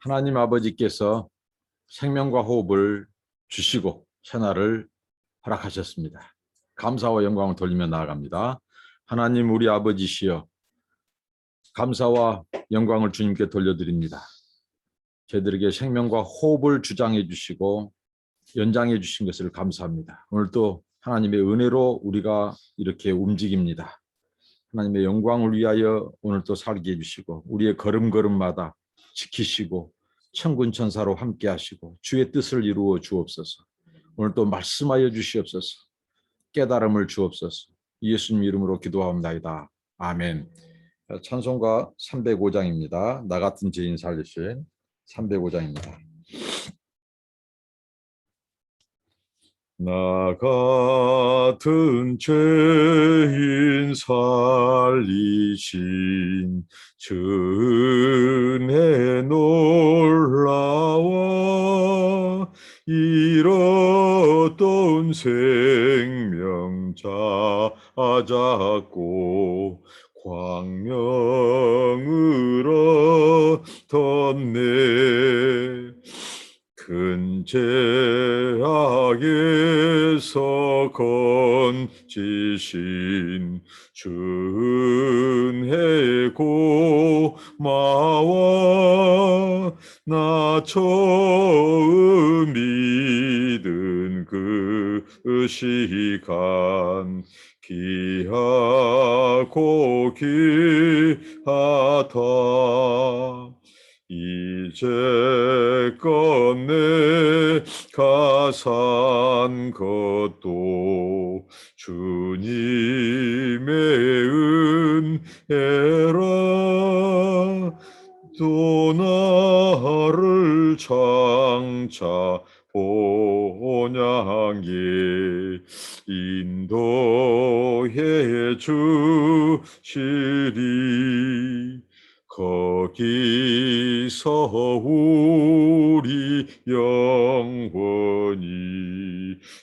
하나님 아버지께서 생명과 호흡을 주시고 새날을 허락하셨습니다. 감사와 영광을 돌리며 나아갑니다. 하나님 우리 아버지시여, 감사와 영광을 주님께 돌려드립니다. 저희들에게 생명과 호흡을 주장해 주시고 연장해 주신 것을 감사합니다. 오늘 또 하나님의 은혜로 우리가 이렇게 움직입니다. 하나님의 영광을 위하여 오늘 또 살게 해주시고 우리의 걸음걸음마다 지키시고 천군 천사로 함께 하시고 주의 뜻을 이루어 주옵소서. 오늘 또 말씀하여 주시옵소서. 깨달음을 주옵소서. 예수님 이름으로 기도합니다. 아멘. 찬송가 305장입니다. 나 같은 죄인 살리신 305장입니다. 나 같은 죄인 살리신 주 은혜 놀라워 잃었던 생명 찾았고 광명을 얻었네. 큰 죄악에서 건지신 주 은혜 고마워. 나 처음 믿은 그 시간 귀하고 귀하다. 이제껏 내가 산 것도 주님의 은혜라. 또 나를 장차 본향에 인도해 주시리. 거기서 우리 영원히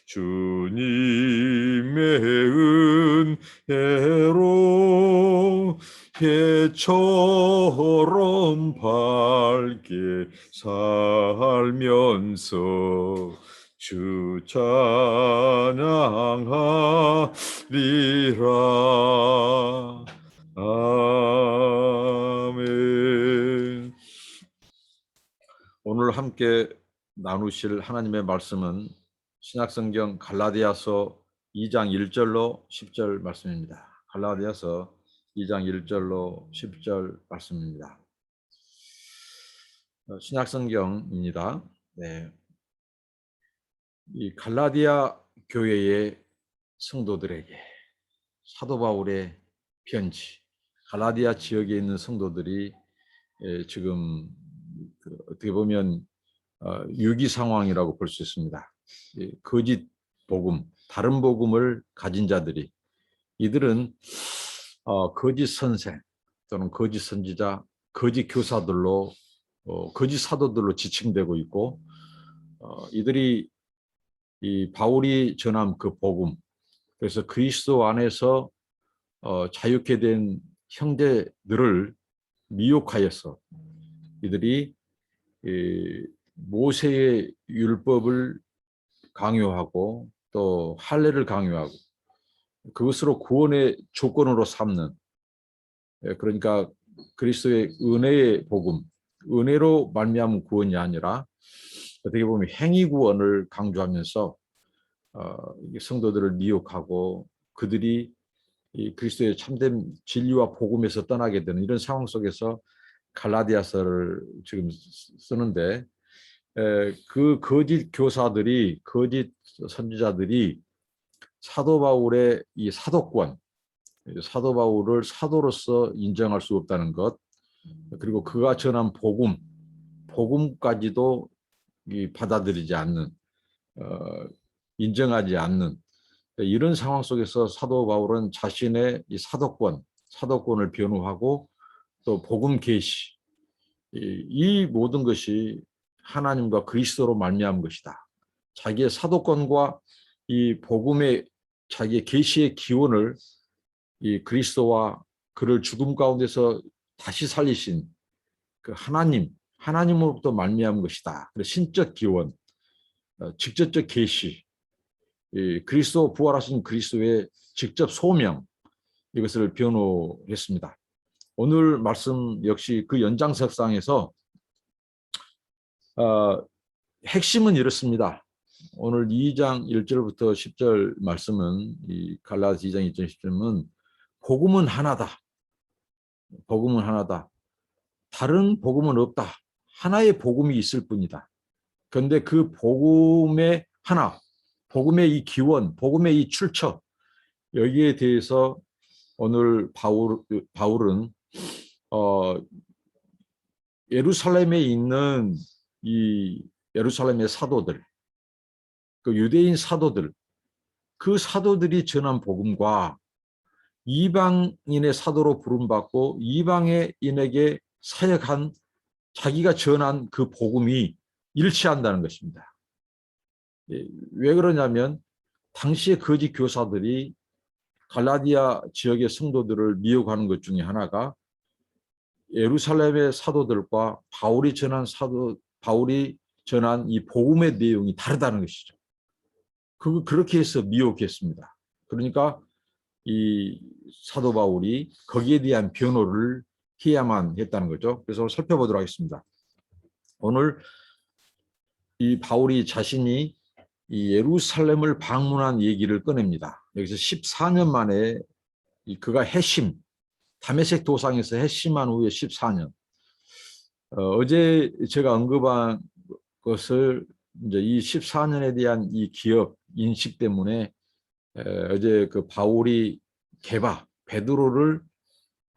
주님의 은혜로 해처럼 밝게 살면서 주 찬양하리라. 아멘. 오늘 함께 나누실 하나님의 말씀은 신약성경 갈라디아서 2장 1절로 10절 말씀입니다. 갈라디아서 2장 1절로 10절 말씀입니다. 신약성경입니다. 네. 이 갈라디아 교회의 성도들에게 사도 바울의 편지, 갈라디아 지역에 있는 성도들이 지금 어떻게 보면 위기 상황이라고 볼 수 있습니다. 거짓 복음, 다른 복음을 가진 자들이, 이들은 거짓 선생 또는 거짓 선지자, 거짓 교사들로, 거짓 사도들로 지칭되고 있고, 이들이 이 바울이 전한 그 복음, 그래서 그리스도 안에서 자유케 된 형제들을 미혹하여서 이들이 모세의 율법을 강요하고 또 할례를 강요하고 그것으로 구원의 조건으로 삼는, 그러니까 그리스도의 은혜의 복음, 은혜로 말미암은 구원이 아니라 어떻게 보면 행위 구원을 강조하면서 성도들을 미혹하고 그들이 이 그리스도의 참된 진리와 복음에서 떠나게 되는 이런 상황 속에서 갈라디아서를 지금 쓰는데, 그 거짓 교사들이, 거짓 선지자들이 사도 바울의 이 사도권, 사도 바울을 사도로서 인정할 수 없다는 것, 그리고 그가 전한 복음까지도 받아들이지 않는, 인정하지 않는 이런 상황 속에서 사도 바울은 자신의 이 사도권을 변호하고 또 복음 계시, 이 모든 것이 하나님과 그리스도로 말미암은 것이다. 자기의 사도권과 이 복음의 자기의 계시의 기원을 이 그리스도와 그를 죽음 가운데서 다시 살리신 그 하나님, 하나님으로부터 말미암은 것이다. 그래서 신적 기원, 직접적 계시, 그리스도 부활하신 그리스도의 직접 소명, 이것을 변호했습니다. 오늘 말씀 역시 그 연장석상에서 핵심은 이렇습니다. 오늘 2장 1절부터 10절 말씀은 이 갈라디아 2장 1절 10절은 복음은 하나다. 복음은 하나다. 다른 복음은 없다. 하나의 복음이 있을 뿐이다. 그런데 그 복음의 하나, 복음의 이 기원, 복음의 이 출처, 여기에 대해서 오늘 바울은 예루살렘에 있는 이 예루살렘의 사도들, 그 유대인 사도들, 그 사도들이 전한 복음과 이방인의 사도로 부름받고 이방인에게 사역한 자기가 전한 그 복음이 일치한다는 것입니다. 왜 그러냐면 당시의 거짓 교사들이 갈라디아 지역의 성도들을 미혹하는 것 중에 하나가 예루살렘의 사도들과 바울이 전한 이 복음의 내용이 다르다는 것이죠. 그렇게 해서 미혹했습니다. 그러니까 이 사도 바울이 거기에 대한 변호를 해야만 했다는 거죠. 그래서 살펴보도록 하겠습니다. 오늘 이 바울이 자신이 이 예루살렘을 방문한 얘기를 꺼냅니다. 여기서 14년 만에 그가 회심, 다메섹 도상에서 회심한 후에 14년. 어제 제가 언급한 것을 이제 이 14년에 대한 이 기억, 인식 때문에 어제 그 바울이 베드로를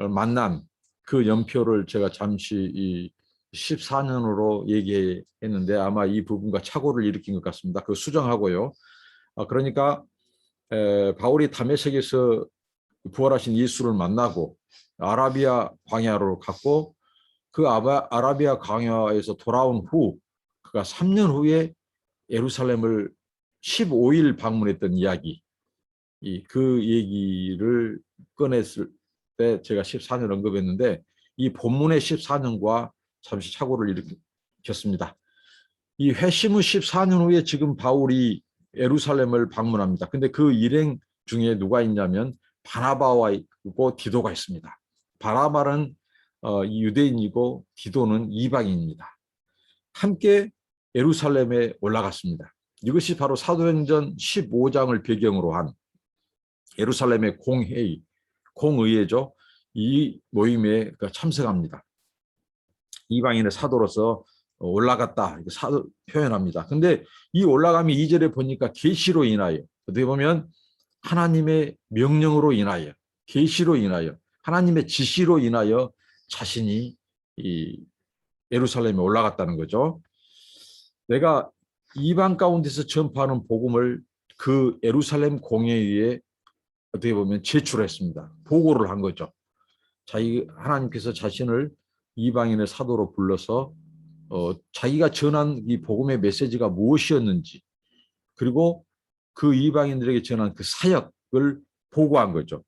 만난 그 연표를 제가 잠시 이 14년으로 얘기했는데 아마 이 부분과 착오를 일으킨 것 같습니다. 그 수정하고요. 그러니까 바울이 다메섹에서 부활하신 예수를 만나고 아라비아 광야로 갔고 그 아라비아 광야에서 돌아온 후 그가 3년 후에 예루살렘을 15일 방문했던 이야기, 그 얘기를 꺼냈을 때 제가 14년 언급했는데 이 본문의 14년과 잠시 착오를 일으켰습니다. 이 회심 후 14년 후에 지금 바울이 예루살렘을 방문합니다. 근데 그 일행 중에 누가 있냐면 바나바와 있고 디도가 있습니다. 바나바는 유대인이고 디도는 이방인입니다. 함께 예루살렘에 올라갔습니다. 이것이 바로 사도행전 15장을 배경으로 한 예루살렘의 공의회죠. 이 모임에 참석합니다. 이방인의 사도로서 올라갔다 이렇게 표현합니다. 근데 이 올라감이 2절에 보니까 계시로 인하여, 어떻게 보면 하나님의 명령으로 인하여, 계시로 인하여, 하나님의 지시로 인하여 자신이 이 예루살렘에 올라갔다는 거죠. 내가 이방 가운데서 전파하는 복음을 그 예루살렘 공회의에 어떻게 보면 제출했습니다. 보고를 한 거죠. 하나님께서 자신을 이방인의 사도로 불러서 자기가 전한 이 복음의 메시지가 무엇이었는지, 그리고 그 이방인들에게 전한 그 사역을 보고한 거죠.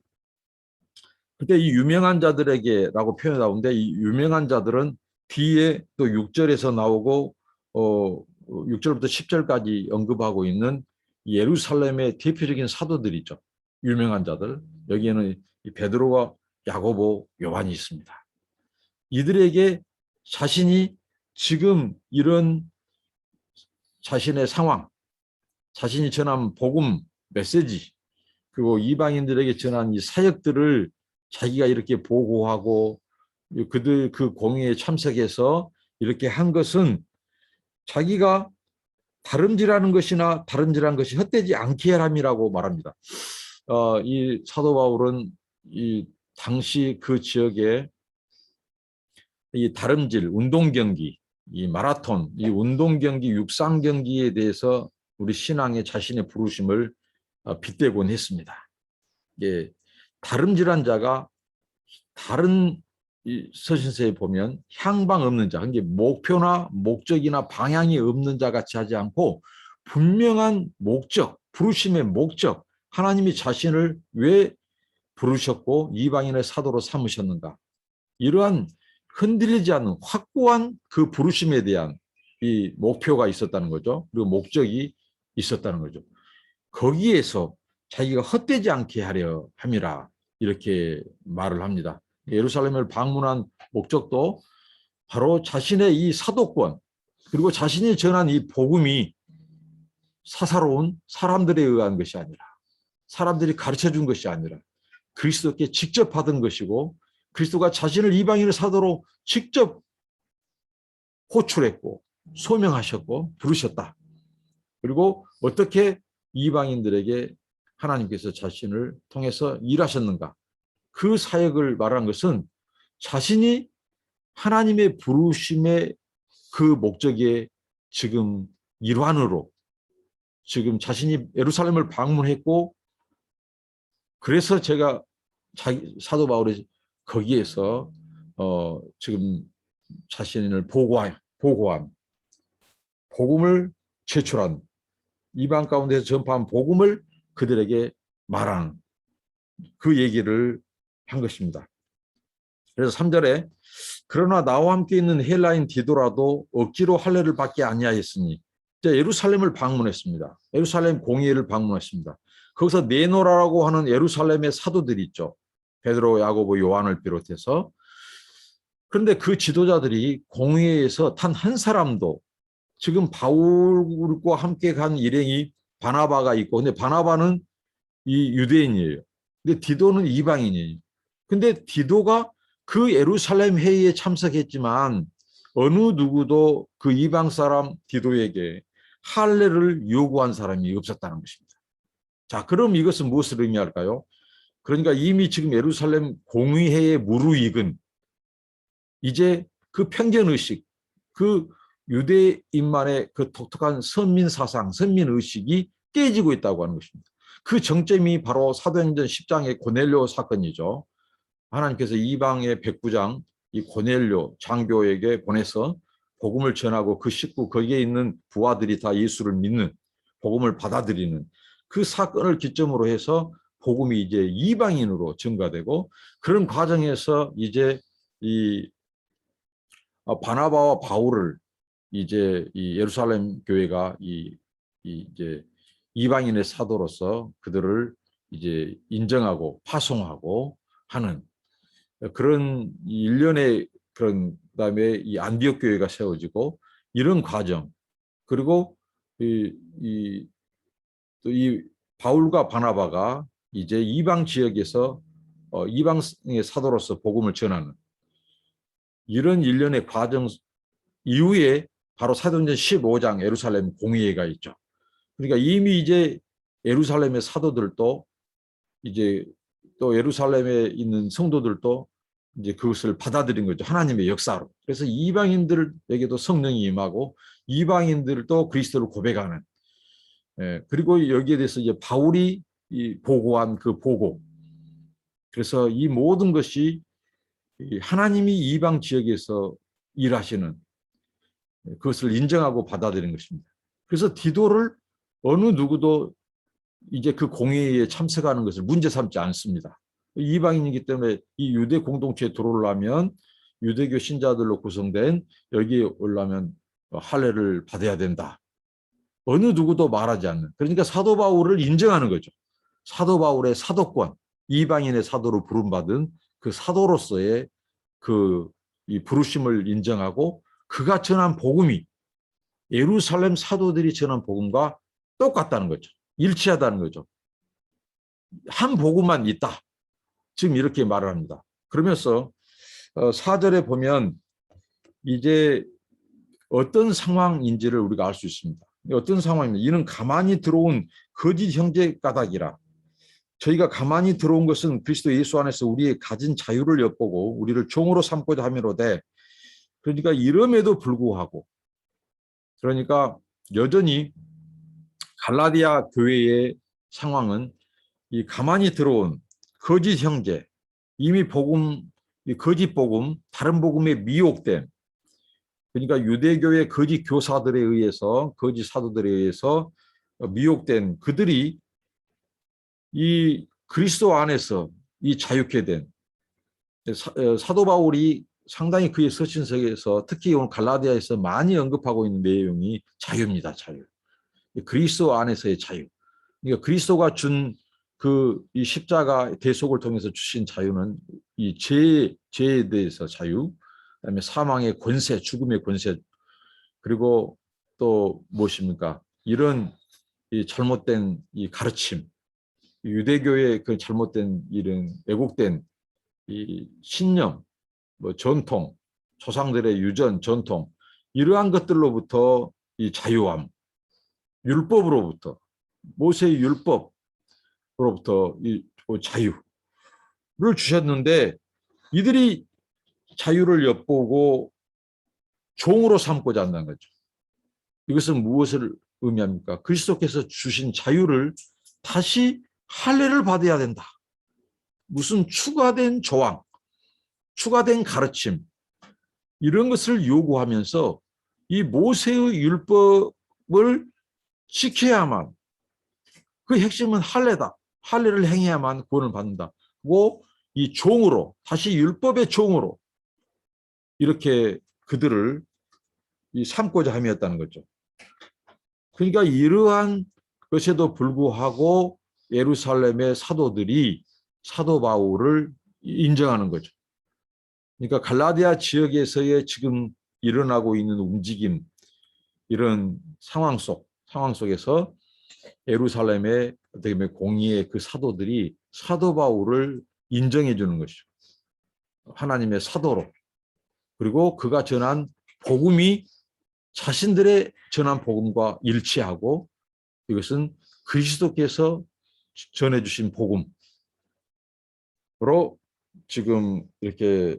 그때 이 유명한 자들에게라고 표현이 나오는데 이 유명한 자들은 뒤에 또 6절에서 나오고 6절부터 10절까지 언급하고 있는 예루살렘의 대표적인 사도들이죠. 유명한 자들. 여기에는 베드로와 야고보, 요한이 있습니다. 이들에게 자신이 지금 이런 자신의 상황, 자신이 전한 복음, 메시지, 그리고 이방인들에게 전한 이 사역들을 자기가 이렇게 보고하고 그들 그 공회에 참석해서 이렇게 한 것은 자기가 다름질하는 것이나 다름질한 것이 헛되지 않게 하람이라고 말합니다. 이 사도 바울은 이 당시 그 지역에 이 다름질, 운동 경기, 이 마라톤, 이 운동 경기, 육상 경기에 대해서 우리 신앙의 자신의 부르심을 빗대곤 했습니다. 예, 다름질한 자가 다른 서신서에 보면 향방 없는 자, 이게 목표나 목적이나 방향이 없는 자 같이 하지 않고 분명한 목적, 부르심의 목적, 하나님이 자신을 왜 부르셨고 이방인의 사도로 삼으셨는가, 이러한 흔들리지 않는 확고한 그 부르심에 대한 이 목표가 있었다는 거죠. 그리고 목적이 있었다는 거죠. 거기에서 자기가 헛되지 않게 하려 함이라 이렇게 말을 합니다. 예루살렘을 방문한 목적도 바로 자신의 이 사도권 그리고 자신이 전한 이 복음이 사사로운 사람들에 의한 것이 아니라 사람들이 가르쳐준 것이 아니라 그리스도께 직접 받은 것이고 그리스도가 자신을 이방인의 사도로 직접 호출했고 소명하셨고 부르셨다. 그리고 어떻게 이방인들에게 하나님께서 자신을 통해서 일하셨는가. 그 사역을 말한 것은 자신이 하나님의 부르심의 그 목적의 지금 일환으로 지금 자신이 예루살렘을 방문했고 그래서 제가 사도 바울이 거기에서 지금 자신을 보고한 복음을 제출한 이방 가운데서 전파한 복음을 그들에게 말하는 그 얘기를 한 것입니다. 그래서 3절에 그러나 나와 함께 있는 헬라인 디도라도 억지로 할례를 받지 아니하였으니 예루살렘을 방문했습니다. 예루살렘 공의회를 방문했습니다. 거기서 네노라라고 하는 예루살렘의 사도들이 있죠. 베드로, 야고보, 요한을 비롯해서. 그런데 그 지도자들이 공의회에서 단 한 사람도 지금 바울과 함께 간 일행이 바나바가 있고 근데 바나바는 이 유대인이에요. 근데 디도는 이방인이에요. 근데 디도가 그 예루살렘 회의에 참석했지만 어느 누구도 그 이방 사람 디도에게 할례를 요구한 사람이 없었다는 것입니다. 자, 그럼 이것은 무엇을 의미할까요? 그러니까 이미 지금 예루살렘 공의회에 무르익은 이제 그 편견의식, 그 유대인만의 그 독특한 선민 사상, 선민 의식이 깨지고 있다고 하는 것입니다. 그 정점이 바로 사도행전 10장의 고넬료 사건이죠. 하나님께서 이방의 백부장 이 고넬료 장교에게 보내서 복음을 전하고 그 식구 거기에 있는 부하들이 다 예수를 믿는 복음을 받아들이는 그 사건을 기점으로 해서 복음이 이제 이방인으로 증가되고 그런 과정에서 이제 이 바나바와 바울을 이제 이 예루살렘 교회가 이제 이방인의 사도로서 그들을 이제 인정하고 파송하고 하는 그런 일련의 그런 그다음에 이 안디옥 교회가 세워지고 이런 과정 그리고 또 이 바울과 바나바가 이제 이방 지역에서 이방의 사도로서 복음을 전하는 이런 일련의 과정 이후에 바로 사도행전 15장 예루살렘 공의회가 있죠. 그러니까 이미 이제 예루살렘의 사도들도 이제 또 예루살렘에 있는 성도들도 이제 그것을 받아들인 거죠. 하나님의 역사로. 그래서 이방인들에게도 성령이 임하고 이방인들도 그리스도를 고백하는. 그리고 여기에 대해서 이제 바울이 보고한 그 보고. 그래서 이 모든 것이 하나님이 이방 지역에서 일하시는 그것을 인정하고 받아들인 것입니다. 그래서 디도를 어느 누구도 이제 그 공회에 참석하는 것을 문제 삼지 않습니다. 이방인이기 때문에 이 유대 공동체에 들어오려면 유대교 신자들로 구성된 여기에 오려면 할례를 받아야 된다. 어느 누구도 말하지 않는. 그러니까 사도 바울을 인정하는 거죠. 사도 바울의 사도권, 이방인의 사도로 부름받은 그 사도로서의 그 이 부르심을 인정하고 그가 전한 복음이 예루살렘 사도들이 전한 복음과 똑같다는 거죠. 일치하다는 거죠. 한 복음만 있다. 지금 이렇게 말을 합니다. 그러면서 4절에 보면 이제 어떤 상황인지를 우리가 알 수 있습니다. 어떤 상황입니다. 이는 가만히 들어온 거짓 형제 까닭이라. 저희가 가만히 들어온 것은 그리스도 예수 안에서 우리의 가진 자유를 엿보고 우리를 종으로 삼고자 함이로되 그러니까 이름에도 불구하고 그러니까 여전히 갈라디아 교회의 상황은 이 가만히 들어온 거짓 형제, 이미 복음, 거짓 복음, 다른 복음에 미혹된 그러니까 유대교의 거짓 교사들에 의해서 거짓 사도들에 의해서 미혹된 그들이 이 그리스도 안에서 이 자유케 된 사도 바울이 상당히 그의 서신서에서 특히 오늘 갈라디아에서 많이 언급하고 있는 내용이 자유입니다. 자유. 그리스도 안에서의 자유. 그러니까 그리스도가 준 이 십자가 대속을 통해서 주신 자유는 이 죄에 대해서 자유, 그다음에 사망의 권세, 죽음의 권세, 그리고 또 무엇입니까? 이런 이 잘못된 이 가르침, 유대교의 그 잘못된 이런 왜곡된 이 신념, 뭐 전통, 조상들의 유전, 전통, 이러한 것들로부터 이 자유함, 율법으로부터, 모세의 율법으로부터 이 자유를 주셨는데, 이들이 자유를 엿보고 종으로 삼고자 한다는 거죠. 이것은 무엇을 의미합니까? 그리스도께서 주신 자유를 다시 할례를 받아야 된다. 무슨 추가된 조항, 추가된 가르침, 이런 것을 요구하면서 이 모세의 율법을 지켜야만, 그 핵심은 할례다. 할례를 행해야만 구원을 받는다. 이 종으로, 다시 율법의 종으로 이렇게 그들을 삼고자 함이었다는 거죠. 그러니까 이러한 것에도 불구하고 예루살렘의 사도들이 사도 바울을 인정하는 거죠. 그러니까 갈라디아 지역에서의 지금 일어나고 있는 움직임, 이런 상황 속에서 예루살렘의 어떻게 보면 공의의 그 사도들이 사도 바울을 인정해 주는 것이죠. 하나님의 사도로. 그리고 그가 전한 복음이 자신들의 전한 복음과 일치하고, 이것은 그리스도께서 전해주신 복음으로 지금 이렇게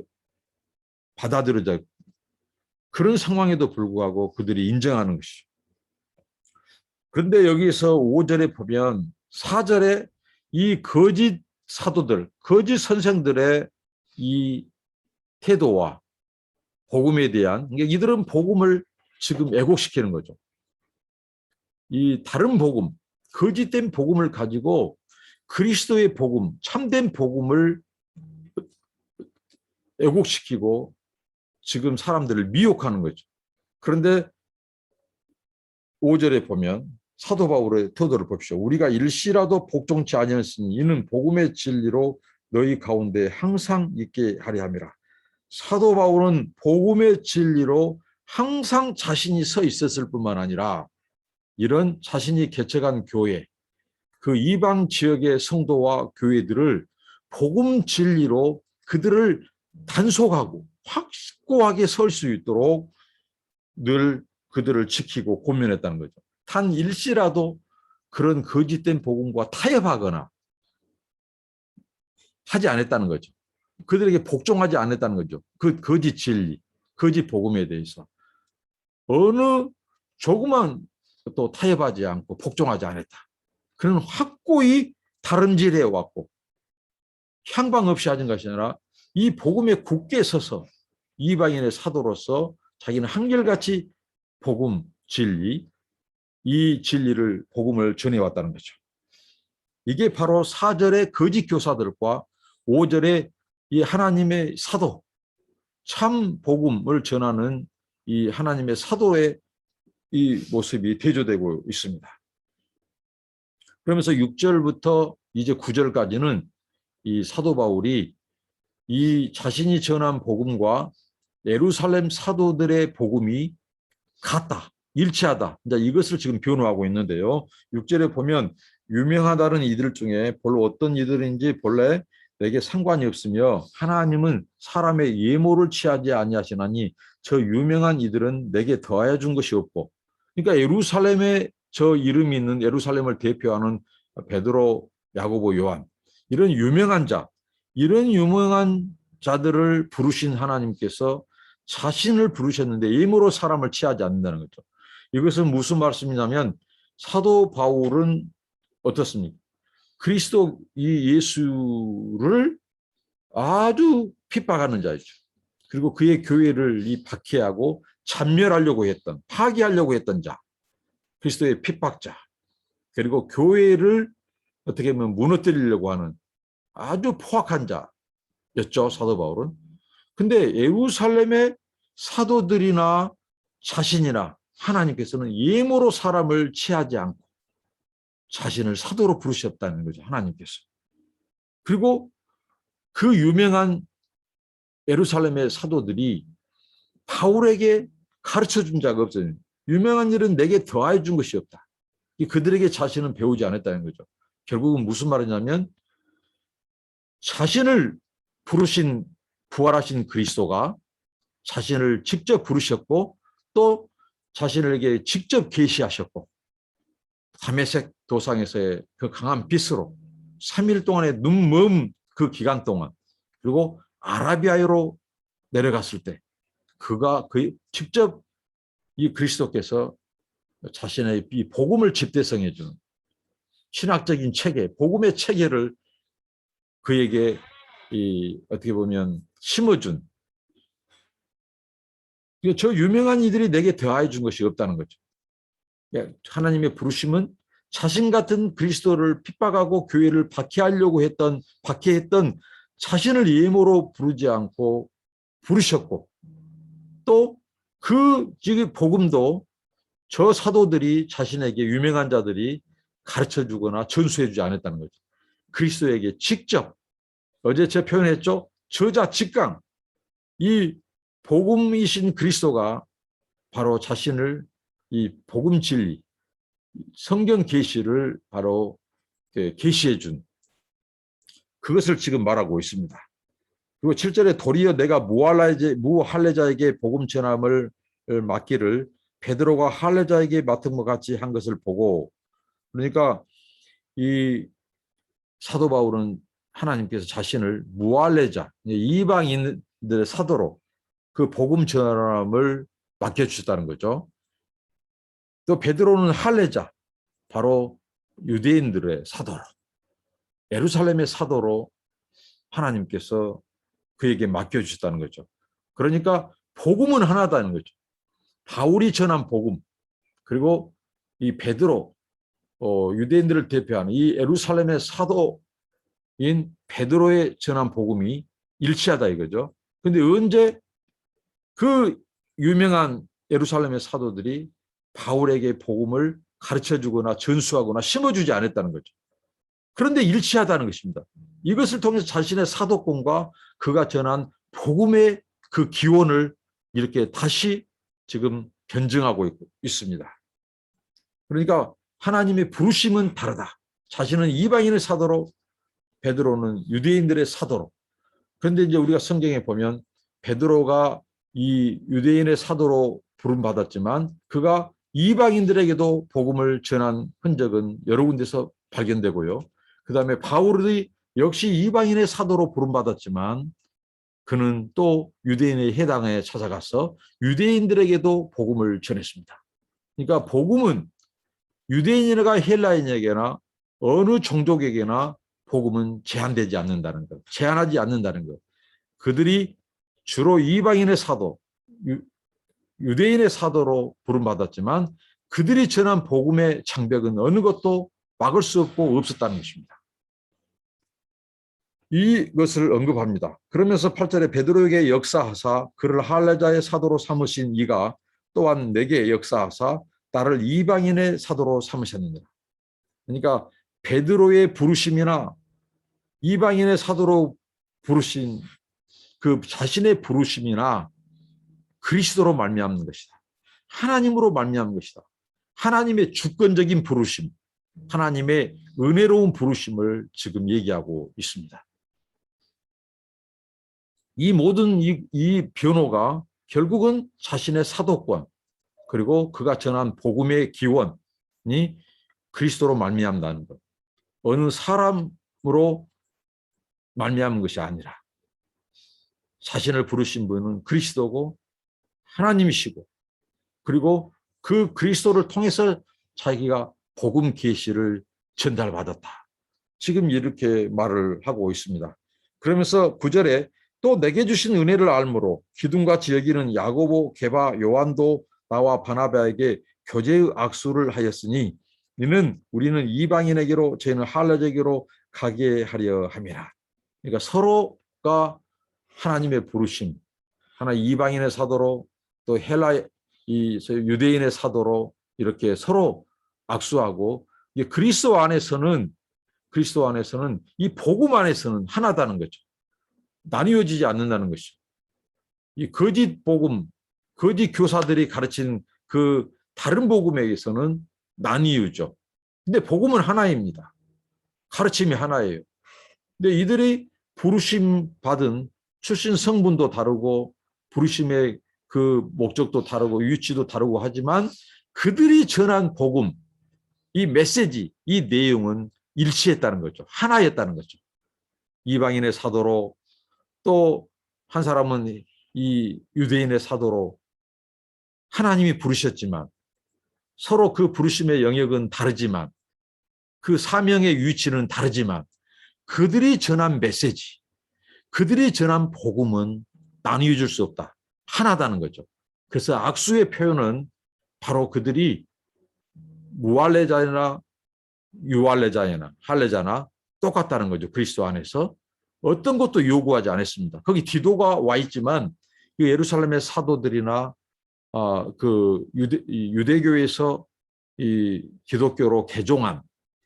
받아들여져, 그런 상황에도 불구하고 그들이 인정하는 것이죠. 그런데 여기서 5절에 보면 4절에 이 거짓 사도들, 거짓 선생들의 이 태도와 복음에 대한, 그러니까 이들은 복음을 지금 왜곡시키는 거죠. 이 다른 복음, 거짓된 복음을 가지고 그리스도의 복음, 참된 복음을 왜곡시키고 지금 사람들을 미혹하는 거죠. 그런데 5절에 보면 사도 바울의 태도를 봅시다. 우리가 일시라도 복종치 아니하였으니 이는 복음의 진리로 너희 가운데 항상 있게 하려 함이라. 사도 바울은 복음의 진리로 항상 자신이 서 있었을 뿐만 아니라 이런 자신이 개척한 교회, 그 이방 지역의 성도와 교회들을 복음 진리로 그들을 단속하고 확고하게 설 수 있도록 늘 그들을 지키고 고면했다는 거죠. 단 일시라도 그런 거짓된 복음과 타협하거나 하지 않았다는 거죠. 그들에게 복종하지 않았다는 거죠. 그 거짓 진리, 거짓 복음에 대해서 어느 조그만 또 타협하지 않고 복종하지 않았다. 그는 확고히 다름질해 왔고 향방 없이 하는 것이 아니라 이 복음에 굳게 서서 이방인의 사도로서 자기는 한결같이 복음, 진리, 이 진리를, 복음을 전해왔다는 거죠. 이게 바로 4절의 거짓 교사들과 5절의 이 하나님의 사도, 참 복음을 전하는 이 하나님의 사도의 이 모습이 대조되고 있습니다. 그러면서 6절부터 이제 9절까지는 이 사도 바울이 이 자신이 전한 복음과 예루살렘 사도들의 복음이 같다, 일치하다. 이제 이것을 지금 변호하고 있는데요. 6절에 보면 유명하다는 이들 중에 별로 어떤 이들인지 본래 내게 상관이 없으며 하나님은 사람의 예모를 취하지 아니하시나니 저 유명한 이들은 내게 더하여 준 것이 없고. 그러니까 예루살렘에 저 이름이 있는 예루살렘을 대표하는 베드로, 야고보, 요한, 이런 유명한 자, 이런 유명한 자들을 부르신 하나님께서 자신을 부르셨는데 예모로 사람을 취하지 않는다는 거죠. 이것은 무슨 말씀이냐면 사도 바울은 어떻습니까? 그리스도 이 예수를 아주 핍박하는 자이죠. 그리고 그의 교회를 이 박해하고 찬멸하려고 했던, 파괴하려고 했던 자, 그리스도의 핍박자, 그리고 교회를 어떻게 보면 무너뜨리려고 하는 아주 포악한 자였죠, 사도 바울은. 근데 예루살렘의 사도들이나 자신이나 하나님께서는 예모로 사람을 취하지 않고 자신을 사도로 부르셨다는 거죠. 하나님께서. 그리고 그 유명한 예루살렘의 사도들이 바울에게 가르쳐준 자가 없어요. 유명한 일은 내게 더하여 준 것이 없다. 그들에게 자신은 배우지 않았다는 거죠. 결국은 무슨 말이냐면 자신을 부르신 부활하신 그리스도가 자신을 직접 부르셨고 또 자신에게 직접 계시하셨고 다메섹 도상에서의 그 강한 빛으로 3일 동안의 눈먼 그 기간 동안 그리고 아라비아로 내려갔을 때 그가 직접 이 그리스도께서 자신의 이 복음을 집대성해 주는 신학적인 체계, 복음의 체계를 그에게 어떻게 보면 심어준 저 유명한 이들이 내게 더하여 준 것이 없다는 거죠. 하나님의 부르심은 자신 같은 그리스도를 핍박하고 교회를 박해했던 자신을 예모로 부르지 않고 부르셨고 또 그 복음도 저 사도들이 자신에게 유명한 자들이 가르쳐주거나 전수해주지 않았다는 거죠. 그리스도에게 직접 어제 제가 표현했죠. 저자 직강 이 복음이신 그리스도가 바로 자신을 이 복음 진리 성경 계시를 바로 계시해 준 그것을 지금 말하고 있습니다. 그리고 7절에 도리어 내가 무할례자에게 복음 전함을 맡기를 베드로가 할례자에게 맡은 것 같이 한 것을 보고 그러니까 이 사도 바울은 하나님께서 자신을 무할례자 이방인들의 사도로 그 복음 전함을 맡겨주셨다는 거죠. 또 베드로는 할례자 바로 유대인들의 사도로 예루살렘의 사도로 하나님께서 그에게 맡겨주셨다는 거죠. 그러니까 복음은 하나다는 거죠. 바울이 전한 복음 그리고 이 베드로 유대인들을 대표하는 이 예루살렘의 사도인 베드로의 전한 복음이 일치하다 이거죠. 그런데 언제 그 유명한 예루살렘의 사도들이 바울에게 복음을 가르쳐주거나 전수하거나 심어주지 않았다는 거죠. 그런데 일치하다는 것입니다. 이것을 통해서 자신의 사도권과 그가 전한 복음의 그 기원을 이렇게 다시 지금 변증하고 있습니다. 그러니까 하나님의 부르심은 다르다. 자신은 이방인의 사도로 베드로는 유대인들의 사도로. 그런데 이제 우리가 성경에 보면 베드로가 이 유대인의 사도로 부름받았지만 그가 이방인들에게도 복음을 전한 흔적은 여러 군데서 발견되고요. 그다음에 바울이 역시 이방인의 사도로 부름받았지만 그는 또 유대인의 회당에 찾아가서 유대인들에게도 복음을 전했습니다. 그러니까 복음은 유대인이나 헬라인에게나 어느 종족에게나 복음은 제한되지 않는다는 것, 제한하지 않는다는 것. 그들이 주로 이방인의 사도, 유대인의 사도로 부름받았지만 그들이 전한 복음의 장벽은 어느 것도 막을 수 없고 없었다는 것입니다. 이것을 언급합니다. 그러면서 8절에 베드로에게 역사하사 그를 할례자의 사도로 삼으신 이가 또한 내게 역사하사 나를 이방인의 사도로 삼으셨느니라. 그러니까 베드로의 부르심이나 이방인의 사도로 부르신 그 자신의 부르심이나 그리스도로 말미암는 것이다. 하나님으로 말미암는 것이다. 하나님의 주권적인 부르심, 하나님의 은혜로운 부르심을 지금 얘기하고 있습니다. 이 모든 이 변호가 결국은 자신의 사도권 그리고 그가 전한 복음의 기원이 그리스도로 말미암다는 것. 어느 사람으로 말미암은 것이 아니라 자신을 부르신 분은 그리스도고 하나님이시고 그리고 그 그리스도를 통해서 자기가 복음 계시를 전달받았다. 지금 이렇게 말을 하고 있습니다. 그러면서 9절에 또 내게 주신 은혜를 알므로 기둥같이 여기는 야고보, 게바, 요한도 나와 바나바에게 교제의 악수를 하였으니 이는 우리는 이방인에게로 저희는 할례자에게로 가게 하려 함이라. 그러니까 서로가 하나님의 부르심, 하나 이방인의 사도로 또 유대인의 사도로 이렇게 서로 악수하고 그리스도 안에서는 이 복음 안에서는 하나다는 거죠. 나뉘어지지 않는다는 것이죠. 이 거짓 복음, 거짓 교사들이 가르친 그 다른 복음에게서는 나뉘어져. 근데 복음은 하나입니다. 가르침이 하나예요. 근데 이들이 부르심 받은 출신 성분도 다르고 부르심의 그 목적도 다르고 위치도 다르고 하지만 그들이 전한 복음, 이 메시지, 이 내용은 일치했다는 거죠. 하나였다는 거죠. 이방인의 사도로 또 한 사람은 이 유대인의 사도로 하나님이 부르셨지만 서로 그 부르심의 영역은 다르지만 그 사명의 위치는 다르지만 그들이 전한 메시지, 그들이 전한 복음은 나뉘어 줄 수 없다. 하나다는 거죠. 그래서 악수의 표현은 바로 그들이 무할레자나 유할레자나 할레자나 똑같다는 거죠. 그리스도 안에서 어떤 것도 요구하지 않았습니다. 거기 디도가 와 있지만 그 예루살렘의 사도들이나 그 유대교에서 이 기독교로 개종한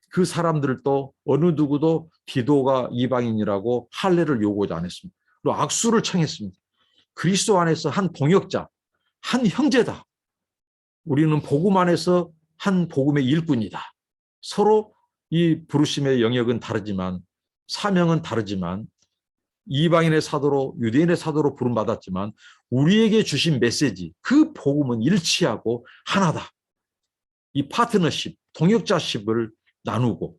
그 사람들도 어느 누구도 디도가 이방인이라고 할례를 요구하지 않았습니다. 그리고 악수를 청했습니다. 그리스도 안에서 한 동역자, 한 형제다. 우리는 복음 안에서 한 복음의 일꾼이다. 서로 이 부르심의 영역은 다르지만 사명은 다르지만 이방인의 사도로 유대인의 사도로 부름받았지만 우리에게 주신 메시지, 그 복음은 일치하고 하나다. 이 파트너십, 동역자십을 나누고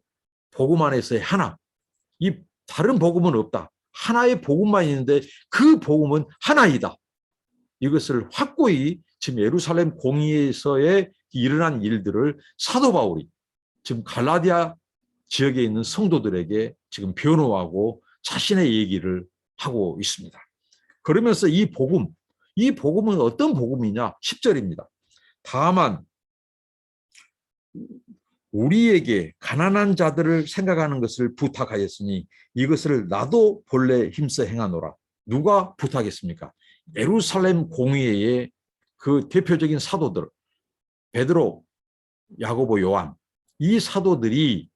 복음 안에서의 하나, 이 다른 복음은 없다. 하나의 복음만 있는데 그 복음은 하나이다. 이것을 확고히 지금 예루살렘 공의에서의 일어난 일들을 사도 바울이 지금 갈라디아 지역에 있는 성도들에게 지금 변호하고 자신의 얘기를 하고 있습니다. 그러면서 이 복음은 어떤 복음이냐? 10절입니다. 다만 우리에게 가난한 자들을 생각하는 것을 부탁하였으니 이것을 나도 본래 힘써 행하노라. 누가 부탁했습니까? 예루살렘 공의회의 그 대표적인 사도들, 베드로, 야고보, 요한, 이 사도들이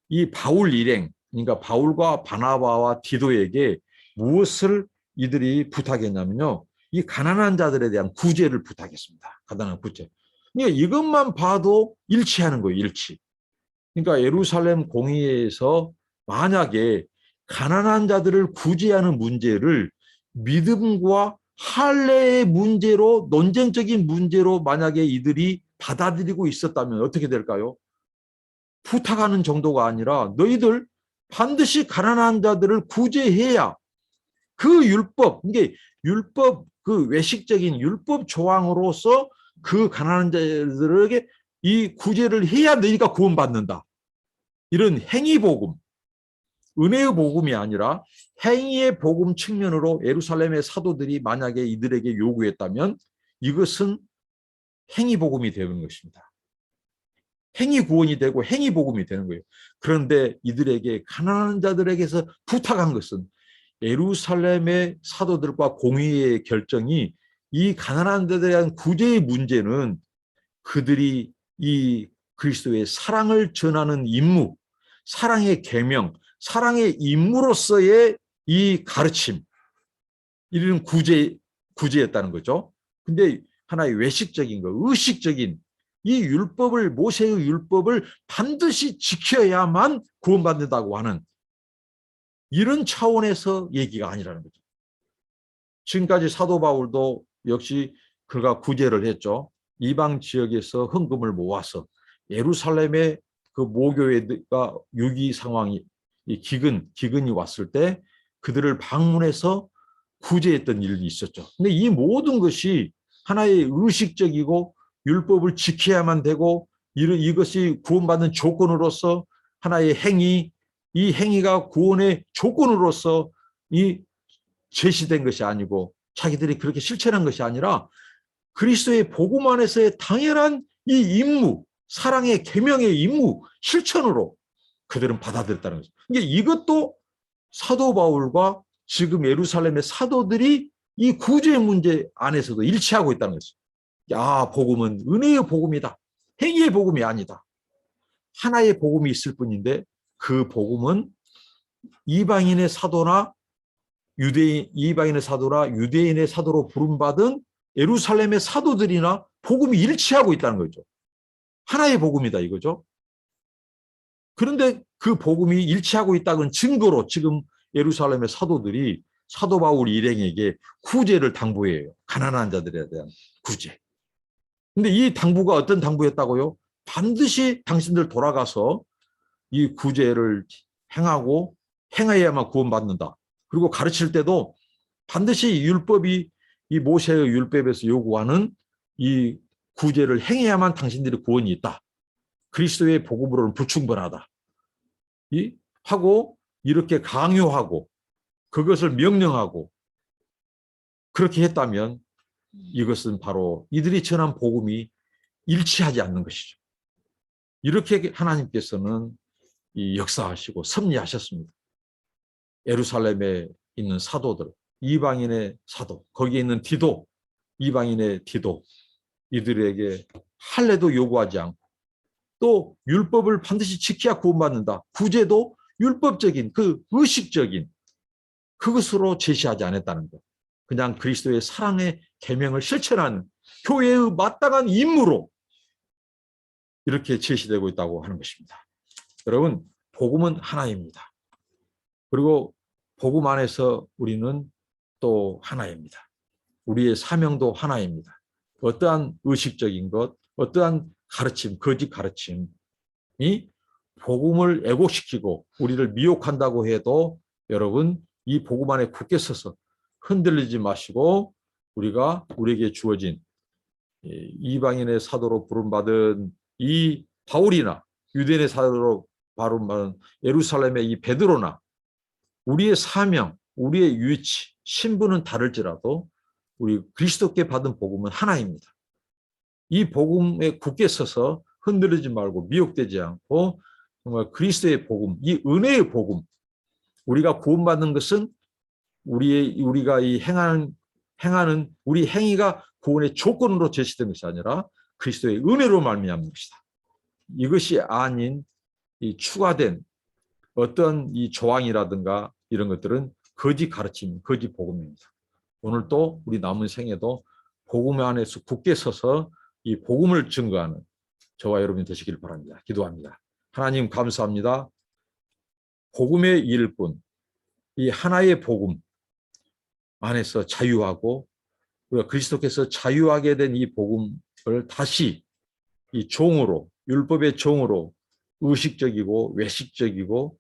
이 바울 일행, 그러니까 바울과 바나바와 디도에게 무엇을 이들이 부탁했냐면요, 이 가난한 자들에 대한 구제를 부탁했습니다. 가난한 구제. 그러니까 이것만 봐도 일치하는 거예요, 일치. 그러니까 예루살렘 공의회에서 만약에 가난한 자들을 구제하는 문제를 믿음과 할례의 문제로, 논쟁적인 문제로 만약에 이들이 받아들이고 있었다면 어떻게 될까요? 부탁하는 정도가 아니라 너희들 반드시 가난한 자들을 구제해야 그 율법, 이게 율법, 그 외식적인 율법 조항으로서 그 가난한 자들에게 이 구제를 해야 너희가 구원받는다. 이런 행위복음, 은혜의 복음이 아니라 행위의 복음 측면으로 예루살렘의 사도들이 만약에 이들에게 요구했다면 이것은 행위복음이 되는 것입니다. 행위 구원이 되고 행위 복음이 되는 거예요. 그런데 이들에게 가난한 자들에게서 부탁한 것은 예루살렘의 사도들과 공의의 결정이 이 가난한 자들에 대한 구제의 문제는 그들이 이 그리스도의 사랑을 전하는 임무, 사랑의 계명, 사랑의 임무로서의 이 가르침, 이런 구제였다는 거죠. 근데 하나의 외식적인 거, 의식적인 이 율법을, 모세의 율법을 반드시 지켜야만 구원받는다고 하는 이런 차원에서 얘기가 아니라는 거죠. 지금까지 사도 바울도 역시 그가 구제를 했죠. 이방 지역에서 헌금을 모아서 예루살렘의 그 모교회가 유기 상황이, 기근이 왔을 때 그들을 방문해서 구제했던 일이 있었죠. 근데 이 모든 것이 하나의 의식적이고 율법을 지켜야만 되고 이것이 구원받는 조건으로서 하나의 행위, 이 행위가 구원의 조건으로서 이 제시된 것이 아니고 자기들이 그렇게 실천한 것이 아니라 그리스도의 복음 안에서의 당연한 이 임무, 사랑의 계명의 임무, 실천으로 그들은 받아들였다는 거죠. 이게 이것도 사도 바울과 지금 예루살렘의 사도들이 이 구제의 문제 안에서도 일치하고 있다는 거죠. 야, 복음은 은혜의 복음이다. 행위의 복음이 아니다. 하나의 복음이 있을 뿐인데 그 복음은 이방인의 사도나 이방인의 사도나 유대인의 사도로 부름받은 예루살렘의 사도들이나 복음이 일치하고 있다는 거죠. 하나의 복음이다 이거죠. 그런데 그 복음이 일치하고 있다는 증거로 지금 예루살렘의 사도들이 사도 바울 일행에게 구제를 당부해요. 가난한 자들에 대한 구제. 근데 이 당부가 어떤 당부였다고요? 반드시 당신들 돌아가서 이 구제를 행하고 행해야만 구원받는다. 그리고 가르칠 때도 반드시 율법이 이 모세의 율법에서 요구하는 이 구제를 행해야만 당신들의 구원이 있다. 그리스도의 복음으로는 불충분하다. 하고 이렇게 강요하고 그것을 명령하고 그렇게 했다면 이것은 바로 이들이 전한 복음이 일치하지 않는 것이죠. 이렇게 하나님께서는 이 역사하시고 섭리하셨습니다. 예루살렘에 있는 사도들, 이방인의 사도, 거기에 있는 디도, 이방인의 디도, 이들에게 할례도 요구하지 않고 또 율법을 반드시 지켜야 구원받는다. 구제도 율법적인 그 의식적인 그것으로 제시하지 않았다는 것. 그냥 그리스도의 사랑의 계명을 실천하는 교회의 마땅한 임무로 이렇게 제시되고 있다고 하는 것입니다. 여러분, 복음은 하나입니다. 그리고 복음 안에서 우리는 또 하나입니다. 우리의 사명도 하나입니다. 어떠한 의식적인 것, 어떠한 가르침, 거짓 가르침이 복음을 왜곡시키고 우리를 미혹한다고 해도 여러분 이 복음 안에 굳게 서서 흔들리지 마시고 우리에게 주어진 이방인의 사도로 부름받은 이 바울이나 유대인의 사도로 부름받은 예루살렘의 이 베드로나 우리의 사명, 우리의 위치, 신분은 다를지라도 우리 그리스도께 받은 복음은 하나입니다. 이 복음에 굳게 서서 흔들리지 말고 미혹되지 않고 정말 그리스도의 복음, 이 은혜의 복음, 우리가 구원받는 것은 우리가 이 행하는 우리 행위가 구원의 조건으로 제시된 것이 아니라 그리스도의 은혜로 말미암는 것이다. 이것이 아닌 이 추가된 어떤 이 조항이라든가 이런 것들은 거짓 가르침, 거짓 복음입니다. 오늘 또 우리 남은 생에도 복음 안에서 굳게 서서 이 복음을 증거하는 저와 여러분이 되시길 바랍니다. 기도합니다. 하나님 감사합니다. 복음의 일뿐, 이 하나의 복음 안에서 자유하고 우리가 그리스도께서 자유하게 된 이 복음을 다시 이 종으로, 율법의 종으로 의식적이고 외식적이고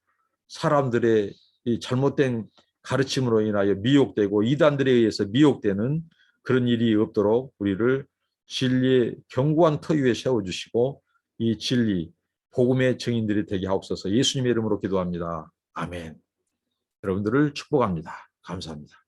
사람들의 이 잘못된 가르침으로 인하여 미혹되고 이단들에 의해서 미혹되는 그런 일이 없도록 우리를 진리의 견고한 터 위에 세워주시고 이 진리, 복음의 증인들이 되게 하옵소서. 예수님의 이름으로 기도합니다. 아멘. 여러분들을 축복합니다. 감사합니다.